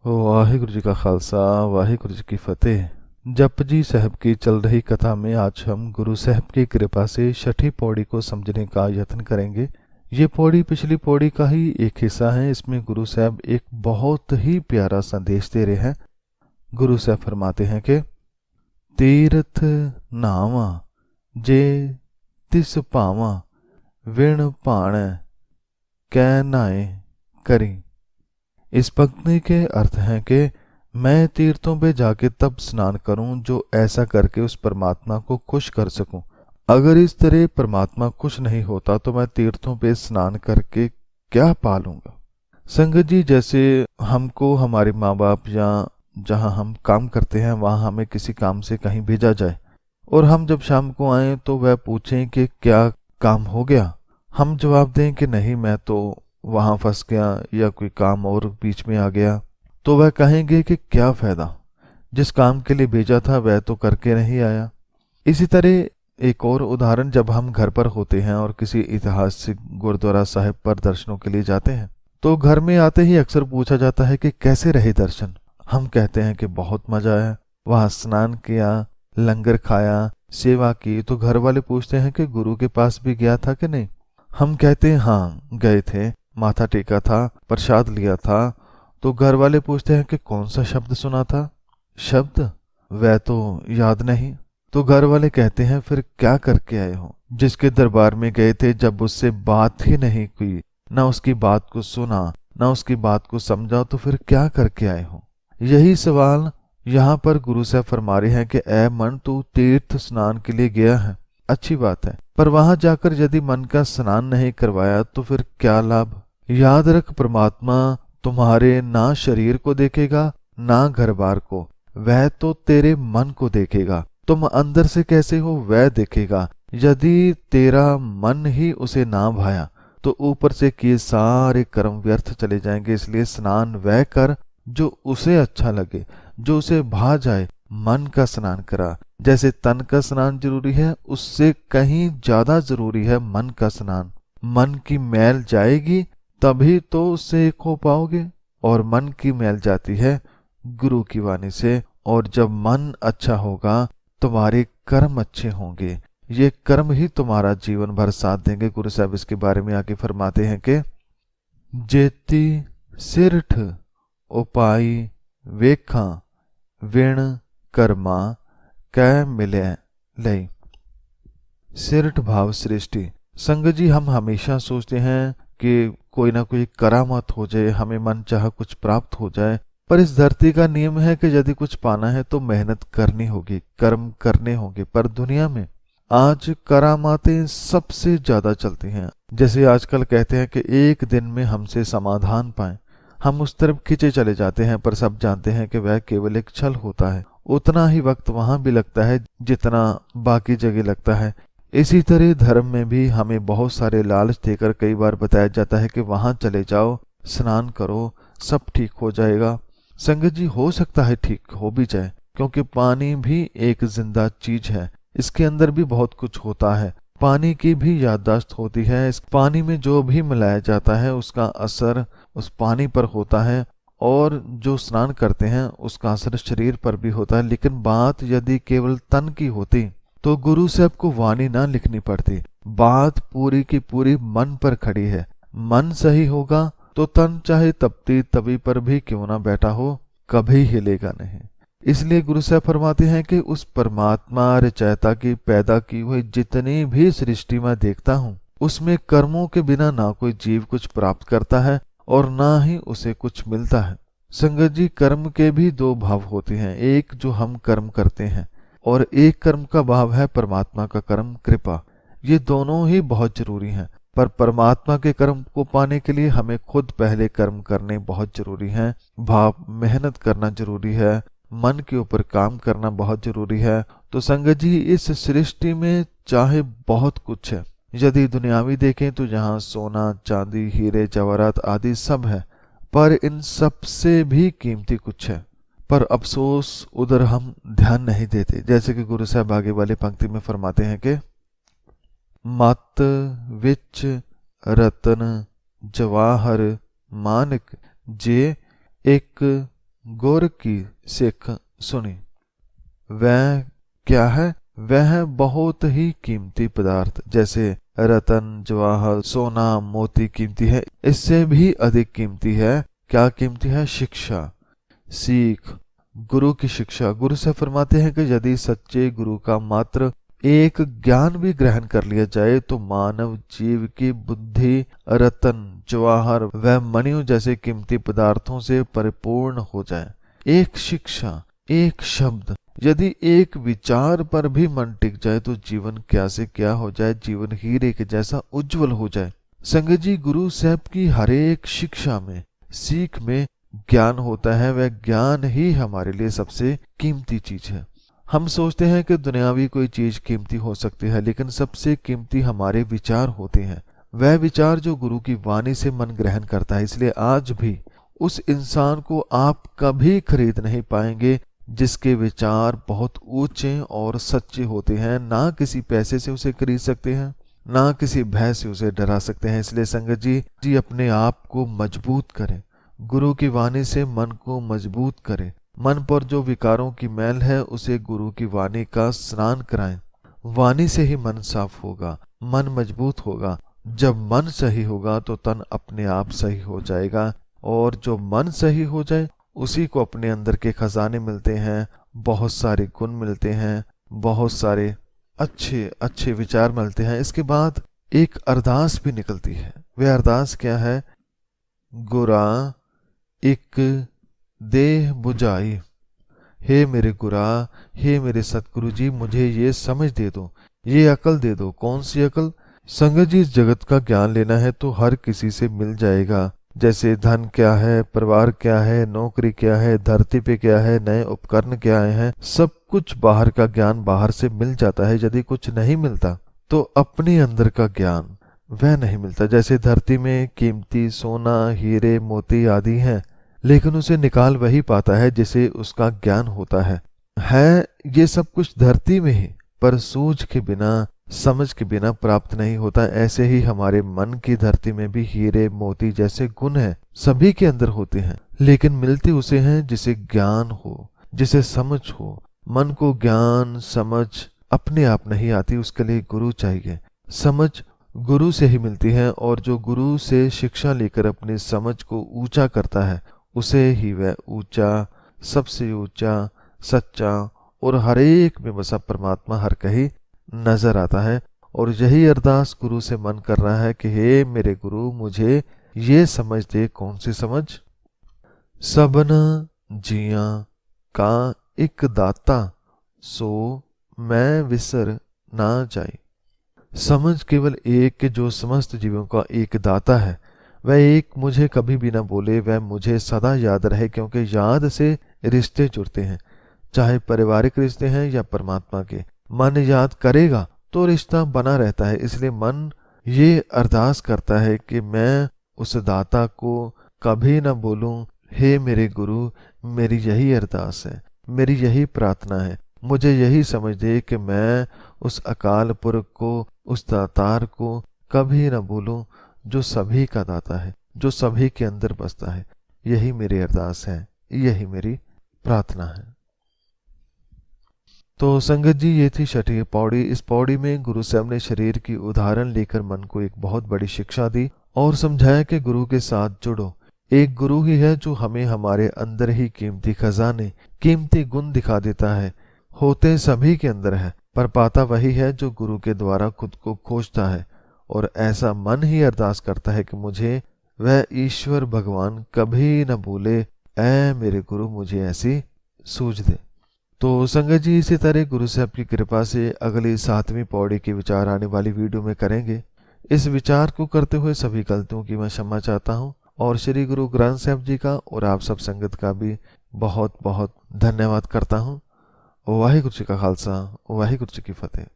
वाहिगुरु जी का खालसा, वाहिगुरु जी की फतेह। जपजी साहब की चल रही कथा में आज हम गुरु साहब की कृपा से छठी पौड़ी को समझने का यत्न करेंगे। ये पौड़ी पिछली पौड़ी का ही एक हिस्सा है। इसमें गुरु साहब एक बहुत ही प्यारा संदेश दे रहे हैं। गुरु साहब फरमाते हैं कि तीर्थ नावा जे तिस पावा विण पाण कै नाए करी। इस पंक्ति के अर्थ हैं कि मैं तीर्थों पे जाके तब स्नान करूं जो ऐसा करके उस परमात्मा को खुश कर सकूं। अगर इस तरह परमात्मा खुश नहीं होता तो मैं तीर्थों पे स्नान करके क्या पालूंगा। संगत जी, जैसे हमको हमारे माँ बाप या जहाँ हम काम करते हैं वहाँ हमें किसी काम से कहीं भेजा जाए और हम जब शाम को आए तो वह पूछें कि क्या काम हो गया। हम जवाब दें कि नहीं, मैं तो वहां फंस गया या कोई काम और बीच में आ गया, तो वह कहेंगे कि क्या फायदा, जिस काम के लिए भेजा था वह तो करके नहीं आया। इसी तरह एक और उदाहरण, जब हम घर पर होते हैं और किसी ऐतिहासिक गुरुद्वारा साहिब पर दर्शनों के लिए जाते हैं तो घर में आते ही अक्सर पूछा जाता है कि कैसे रहे दर्शन। हम कहते हैं कि बहुत मजा आया, वहां स्नान किया, लंगर खाया, सेवा की। तो घर वाले पूछते हैं कि गुरु के पास भी गया था कि नहीं। हम कहते हैं हाँ गए थे, माथा टेका था, प्रसाद लिया था। तो घर वाले पूछते हैं कि कौन सा शब्द सुना था। शब्द वह तो याद नहीं। तो घर वाले कहते हैं फिर क्या करके आए हो। जिसके दरबार में गए थे जब उससे बात ही नहीं हुई, ना उसकी बात को सुना, ना उसकी बात को समझा, तो फिर क्या करके आए हो। यही सवाल यहाँ पर गुरु साहब फरमा रहे हैं कि ऐ मन, तू तीर्थ स्नान के लिए गया है, अच्छी बात है, पर वहां जाकर यदि मन का स्नान नहीं करवाया तो फिर क्या लाभ। याद रख, परमात्मा तुम्हारे ना शरीर को देखेगा ना घर बार को, वह तो तेरे मन को देखेगा। तुम अंदर से कैसे हो वह देखेगा। यदि तेरा मन ही उसे ना भाया तो ऊपर से किए सारे कर्म व्यर्थ चले जाएंगे। इसलिए स्नान वह कर जो उसे अच्छा लगे, जो उसे भा जाए। मन का स्नान करा। जैसे तन का स्नान जरूरी है, उससे कहीं ज्यादा जरूरी है मन का स्नान। मन की मैल जाएगी तभी तो उससे एक हो पाओगे, और मन की मैल जाती है गुरु की वाणी से। और जब मन अच्छा होगा तुम्हारे कर्म अच्छे होंगे, ये कर्म ही तुम्हारा जीवन भर साथ देंगे। गुरु साहब इसके बारे में आगे फरमाते हैं कि जेती सिरठ उपाई वेखा विण कर्मा कै मिले लई। सिरठ भाव सृष्टि। संगत जी, हम हमेशा सोचते हैं कि कोई ना कोई करामात हो जाए, हमें मन चाहा कुछ प्राप्त हो जाए। पर इस धरती का नियम है कि यदि कुछ पाना है तो मेहनत करनी होगी, कर्म करने होंगे। पर दुनिया में आज करामातें सबसे ज्यादा चलती हैं। जैसे आजकल कहते हैं कि एक दिन में हमसे समाधान पाएं, हम उस तरफ खींचे चले जाते हैं। पर सब जानते हैं कि वह केवल एक छल होता है। उतना ही वक्त वहां भी लगता है जितना बाकी जगह लगता है। इसी तरह धर्म में भी हमें बहुत सारे लालच देकर कई बार बताया जाता है कि वहां चले जाओ, स्नान करो, सब ठीक हो जाएगा। संगत जी, हो सकता है ठीक हो भी जाए, क्योंकि पानी भी एक जिंदा चीज है। इसके अंदर भी बहुत कुछ होता है। पानी की भी याददाश्त होती है। इस पानी में जो भी मिलाया जाता है उसका असर उस पानी पर होता है, और जो स्नान करते हैं उसका असर शरीर पर भी होता है। लेकिन बात यदि केवल तन की होती तो गुरु साहब को वाणी ना लिखनी पड़ती। बात पूरी की पूरी मन पर खड़ी है। मन सही होगा तो तन चाहे तपती तवी पर भी क्यों ना बैठा हो, कभी हिलेगा नहीं। इसलिए गुरु साहब फरमाते हैं कि उस परमात्मा रचयिता की पैदा की हुई जितनी भी सृष्टि मैं देखता हूँ, उसमें कर्मों के बिना ना कोई जीव कुछ प्राप्त करता है और ना ही उसे कुछ मिलता है। संगत जी, कर्म के भी दो भाव होते हैं। एक जो हम कर्म करते हैं, और एक कर्म का भाव है परमात्मा का कर्म, कृपा। ये दोनों ही बहुत जरूरी हैं। पर परमात्मा के कर्म को पाने के लिए हमें खुद पहले कर्म करने बहुत जरूरी हैं। भाव मेहनत करना जरूरी है, मन के ऊपर काम करना बहुत जरूरी है। तो संगत जी, इस सृष्टि में चाहे बहुत कुछ है। यदि दुनियावी देखें तो यहाँ सोना चांदी हीरे जवाहरात आदि सब है, पर इन सब से भी कीमती कुछ है। पर अफसोस उधर हम ध्यान नहीं देते। जैसे कि गुरु साहब आगे वाली पंक्ति में फरमाते हैं कि मत विच रतन जवाहर मानक जे एक गोरख की सिख सुनी। वह क्या है? वह बहुत ही कीमती पदार्थ जैसे रतन, जवाहर, सोना, मोती कीमती है, इससे भी अधिक कीमती है। क्या कीमती है? शिक्षा, सीख, गुरु की शिक्षा। गुरु से फरमाते हैं कि यदि सच्चे गुरु का मात्र एक ज्ञान भी ग्रहण कर लिया जाए तो मानव जीव की बुद्धि रतन, जवाहर व मणियों जैसे कीमती पदार्थों से परिपूर्ण हो जाए। एक शिक्षा, एक शब्द, यदि एक विचार पर भी मन टिक जाए तो जीवन क्या से क्या हो जाए, जीवन हीरे के जैसा उज्जवल हो जाए। संगत जी, गुरु साहब की हर एक शिक्षा में, सीख में ज्ञान होता है। वह ज्ञान ही हमारे लिए सबसे कीमती चीज है। हम सोचते हैं कि दुनियावी कोई चीज कीमती हो सकती है, लेकिन सबसे कीमती हमारे विचार होते हैं। वह विचार जो गुरु की वाणी से मन ग्रहण करता है। इसलिए आज भी उस इंसान को आप कभी खरीद नहीं पाएंगे जिसके विचार बहुत ऊंचे और सच्चे होते हैं। ना किसी पैसे से उसे खरीद सकते हैं, ना किसी भय से उसे डरा सकते हैं। इसलिए संगत जी अपने आप को मजबूत करें, गुरु की वाणी से मन को मजबूत करें। मन पर जो विकारों की मैल है उसे गुरु की वाणी का स्नान कराएं। वाणी से ही मन साफ होगा, मन मजबूत होगा। जब मन सही होगा तो तन अपने आप सही हो जाएगा, और जो मन सही हो जाए उसी को अपने अंदर के खजाने मिलते हैं, बहुत सारे गुण मिलते हैं, बहुत सारे अच्छे अच्छे विचार मिलते हैं। इसके बाद एक अरदास भी निकलती है। वह अरदास क्या है? गुरा एक देह बुझाई। हे मेरे गुरा, हे मेरे सतगुरु जी, मुझे ये समझ दे दो, ये अकल दे दो। कौन सी अकल? संगत जी, इस जगत का ज्ञान लेना है तो हर किसी से मिल जाएगा। जैसे धन क्या है, परिवार क्या है, नौकरी क्या है, धरती पे क्या है, नए उपकरण क्या हैं, सब कुछ बाहर का ज्ञान बाहर से मिल जाता है। यदि कुछ नहीं मिलता तो अपने अंदर का ज्ञान वह नहीं मिलता। जैसे धरती में कीमती सोना, हीरे, मोती आदि हैं, लेकिन उसे निकाल वही पाता है जिसे उसका ज्ञान होता है ये सब कुछ धरती में ही, पर सूझ के बिना, समझ के बिना प्राप्त नहीं होता। ऐसे ही हमारे मन की धरती में भी हीरे, मोती जैसे गुण हैं, सभी के अंदर होते हैं, लेकिन मिलते उसे हैं जिसे ज्ञान हो, जिसे समझ हो। मन को ज्ञान, समझ अपने आप नहीं आती, उसके लिए गुरु चाहिए। समझ गुरु से ही मिलती है, और जो गुरु से शिक्षा लेकर अपनी समझ को ऊंचा करता है उसे ही वह ऊंचा, सबसे ऊंचा, सच्चा और हर एक में बसा परमात्मा हर कहीं नजर आता है। और यही अरदास गुरु से मन कर रहा है कि हे मेरे गुरु, मुझे ये समझ दे। कौन सी समझ? सबन जिया का एक दाता, सो मैं विसर ना जाई। समझ केवल एक के जो समस्त जीवों का एक दाता है, वह एक मुझे कभी भी ना बोले, वह मुझे सदा याद रहे, क्योंकि याद से रिश्ते जुड़ते हैं, चाहे पारिवारिक रिश्ते हैं या परमात्मा के। मन याद करेगा तो रिश्ता बना रहता है। इसलिए मन ये अरदास करता है कि मैं उस दाता को कभी ना बोलूं। हे मेरे गुरु, मेरी यही अरदास है, मेरी यही प्रार्थना है, मुझे यही समझ दे कि मैं उस अकाल पुरख को, उस दातार को कभी ना भूलूं जो सभी का दाता है, जो सभी के अंदर बसता है। यही मेरी अरदास है, यही मेरी प्रार्थना है। तो संगत जी, ये थी छठी पौड़ी। इस पौड़ी में गुरु साहब ने शरीर की उदाहरण लेकर मन को एक बहुत बड़ी शिक्षा दी और समझाया कि गुरु के साथ जुड़ो। एक गुरु ही है जो हमें हमारे अंदर ही कीमती खजाने, कीमती गुण दिखा देता है। होते सभी के अंदर है, पर पाता वही है जो गुरु के द्वारा खुद को खोजता है। और ऐसा मन ही अरदास करता है कि मुझे वह ईश्वर भगवान कभी न भूले। ऐ मेरे गुरु, मुझे ऐसी सूझ दे। तो संगत जी, इसी तरह गुरु साहब की कृपा से अगली 7वीं पौड़ी के विचार आने वाली वीडियो में करेंगे। इस विचार को करते हुए सभी गलतियों की मैं क्षमा चाहता हूँ, और श्री गुरु ग्रंथ साहब जी का और आप सब संगत का भी बहुत बहुत धन्यवाद करता हूँ। वाहिगुरु जी का खालसा, वाहिगुरु जी की फतेह।